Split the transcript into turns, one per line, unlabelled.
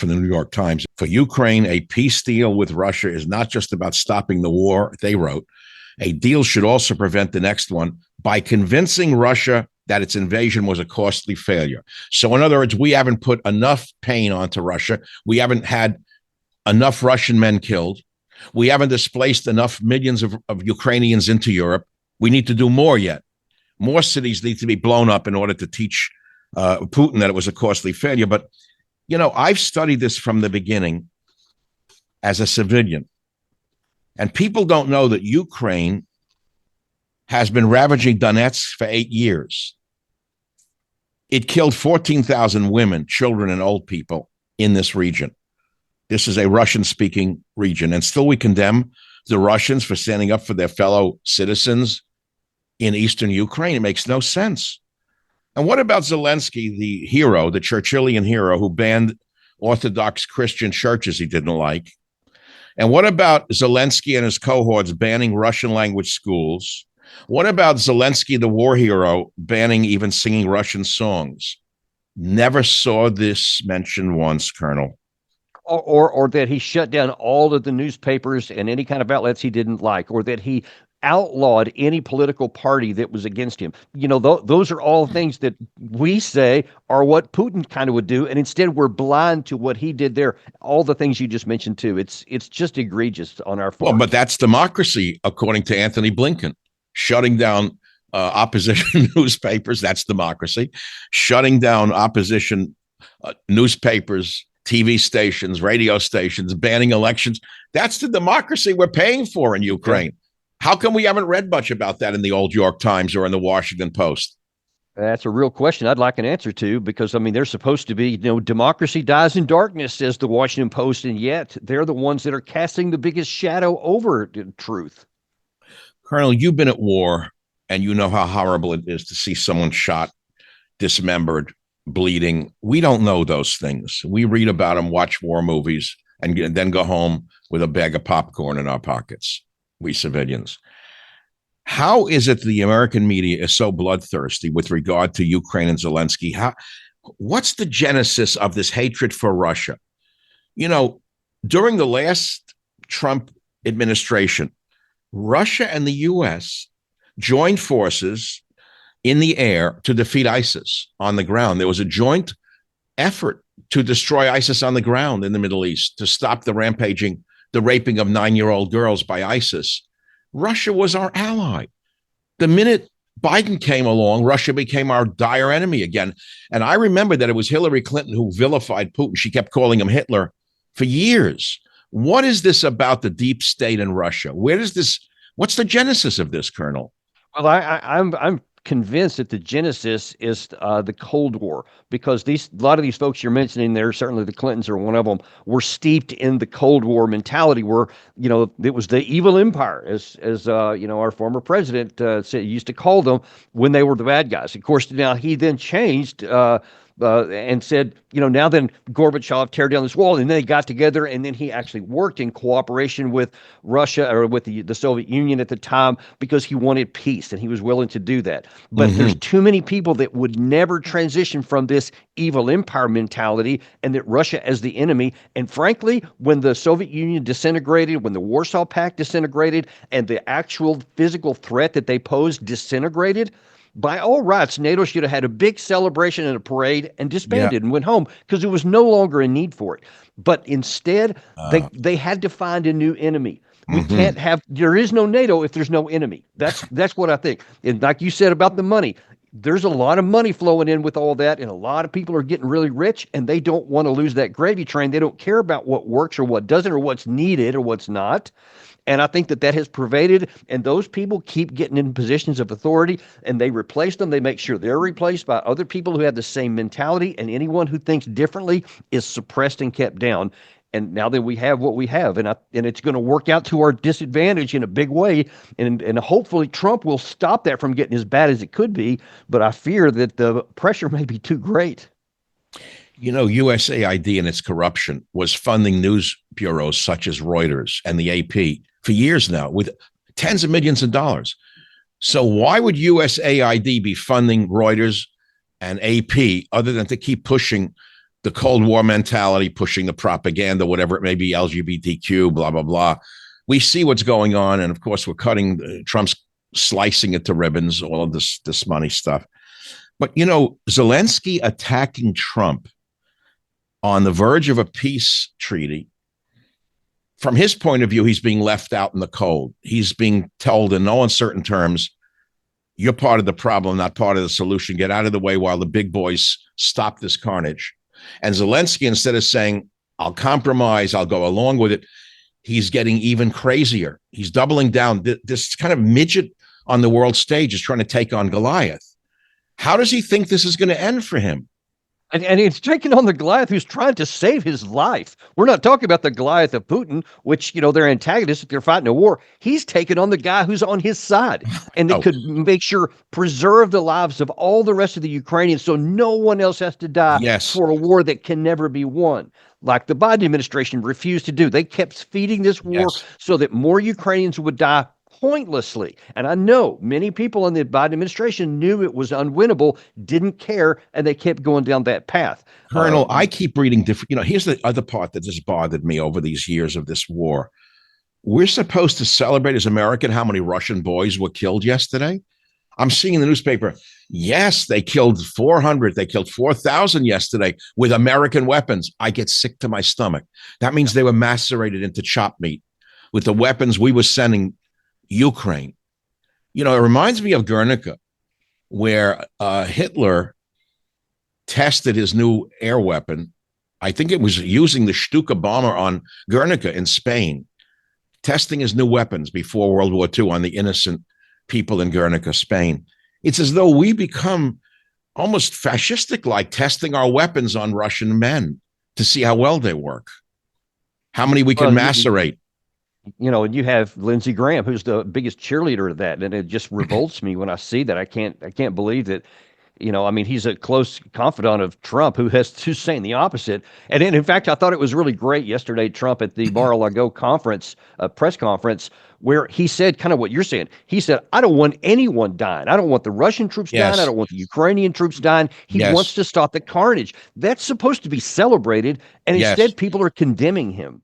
from the New York Times. For Ukraine, a peace deal with Russia is not just about stopping the war, they wrote. A deal should also prevent the next one by convincing Russia that its invasion was a costly failure. So, in other words, we haven't put enough pain onto Russia. We haven't had enough Russian men killed. We haven't displaced enough millions of Ukrainians into Europe. We need to do more yet. More cities need to be blown up in order to teach Putin that it was a costly failure. But, you know, I've studied this from the beginning as a civilian. And people don't know that Ukraine has been ravaging Donetsk for 8 years. It killed 14,000 women, children, and old people in this region. This is a Russian-speaking region. And still we condemn the Russians for standing up for their fellow citizens in eastern Ukraine. It makes no sense. And what about Zelensky, the hero, the Churchillian hero who banned Orthodox Christian churches he didn't like? And what about Zelensky and his cohorts banning Russian language schools? What about Zelensky, the war hero, banning even singing Russian songs? Never saw this mentioned once, Colonel.
Or that he shut down all of the newspapers and any kind of outlets he didn't like, or that he outlawed any political party that was against him. You know, those are all things that we say are what Putin kind of would do, and instead we're blind to what he did there. All the things you just mentioned too. It's just egregious on our part.
Well, but that's democracy, according to Anthony Blinken. Shutting down opposition newspapers, that's democracy. Shutting down opposition newspapers, TV stations, radio stations, banning elections, that's the democracy we're paying for in Ukraine. Yeah. How come we haven't read much about that in the old York Times or in the Washington Post?
That's a real question I'd like an answer to, because, I mean, they're supposed to be, you know, democracy dies in darkness, says the Washington Post, and yet they're the ones that are casting the biggest shadow over truth.
Colonel, you've been at war, and you know how horrible it is to see someone shot, dismembered, bleeding. We don't know those things. We read about them, watch war movies, and then go home with a bag of popcorn in our pockets, we civilians. How is it the American media is so bloodthirsty with regard to Ukraine and Zelensky? What's the genesis of this hatred for Russia? You know, during the last Trump administration, Russia and the U.S. joined forces in the air to defeat ISIS on the ground. There was a joint effort to destroy ISIS on the ground in the Middle East, to stop the rampaging, the raping of 9-year-old girls by ISIS. Russia was our ally. The minute Biden came along, Russia became our dire enemy again. And I remember that it was Hillary Clinton who vilified Putin. She kept calling him Hitler for years. What is this about the deep state in Russia? What's the genesis of this, Colonel?
Well, I'm convinced that the genesis is the Cold War, because a lot of these folks you're mentioning there, certainly the Clintons are one of them, were steeped in the Cold War mentality, where, you know, it was the evil empire, as you know, our former president used to call them when they were the bad guys. Of course, now he then changed and said, you know, now then Gorbachev tear down this wall, and then they got together, and then he actually worked in cooperation with Russia, or with the Soviet Union at the time, because he wanted peace, and he was willing to do that. But there's too many people that would never transition from this evil empire mentality, and that Russia as the enemy. And frankly, when the Soviet Union disintegrated, when the Warsaw Pact disintegrated, and the actual physical threat that they posed disintegrated, by all rights, NATO should have had a big celebration and a parade and disbanded and went home, because there was no longer a need for it. But instead, they had to find a new enemy. We can't have, there is no NATO if there's no enemy. That's what I think. And like you said about the money, there's a lot of money flowing in with all that, and a lot of people are getting really rich, and they don't want to lose that gravy train. They don't care about what works or what doesn't, or what's needed or what's not. And I think that has pervaded, and those people keep getting in positions of authority, and they replace them. They make sure they're replaced by other people who have the same mentality, and anyone who thinks differently is suppressed and kept down. And now that we have what we have, and it's going to work out to our disadvantage in a big way, and hopefully Trump will stop that from getting as bad as it could be, but I fear that the pressure may be too great.
You know, USAID and its corruption was funding news bureaus such as Reuters and the AP for years now with tens of millions of dollars. So why would USAID be funding Reuters and AP other than to keep pushing the Cold War mentality, pushing the propaganda, whatever it may be, LGBTQ, blah, blah, blah. We see what's going on. And of course, we're cutting Trump's slicing it to ribbons, all of this money stuff. But, you know, Zelensky attacking Trump on the verge of a peace treaty, from his point of view, he's being left out in the cold. He's being told in no uncertain terms, you're part of the problem, not part of the solution. Get out of the way while the big boys stop this carnage. And Zelensky, instead of saying, I'll compromise, I'll go along with it, he's getting even crazier. He's doubling down. This kind of midget on the world stage is trying to take on Goliath. How does he think this is going to end for him?
And he's taking on the Goliath who's trying to save his life. We're not talking about the Goliath of Putin, which, you know, they're antagonists if they're fighting a war. He's taking on the guy who's on his side and that could make sure preserve the lives of all the rest of the Ukrainians so no one else has to die for a war that can never be won. Like the Biden administration refused to do. They kept feeding this war so that more Ukrainians would die pointlessly. And I know many people in the Biden administration knew it was unwinnable, didn't care, and they kept going down that path.
Colonel, I keep reading different, you know, here's the other part that just bothered me over these years of this war. We're supposed to celebrate as American how many Russian boys were killed yesterday. I'm seeing in the newspaper, yes, they killed 400, they killed 4,000 yesterday with American weapons. I get sick to my stomach. That means they were macerated into chopped meat with the weapons we were sending Ukraine. You know, it reminds me of Guernica, where Hitler tested his new air weapon. I think it was using the Stuka bomber on Guernica in Spain, testing his new weapons before World War II on the innocent people in Guernica, Spain. It's as though we become almost fascistic-like, testing our weapons on Russian men to see how well they work, how many we can macerate.
You know, and you have Lindsey Graham, who's the biggest cheerleader of that, and it just revolts me when I see that. I can't believe that. You know, I mean, he's a close confidant of Trump, who's saying the opposite. And in fact, I thought it was really great yesterday, Trump at the Mar-a-Lago conference, press conference, where he said kind of what you're saying. He said, I don't want anyone dying. I don't want the Russian troops dying. I don't want the Ukrainian troops dying. He wants to stop the carnage. That's supposed to be celebrated. And instead, people are condemning him.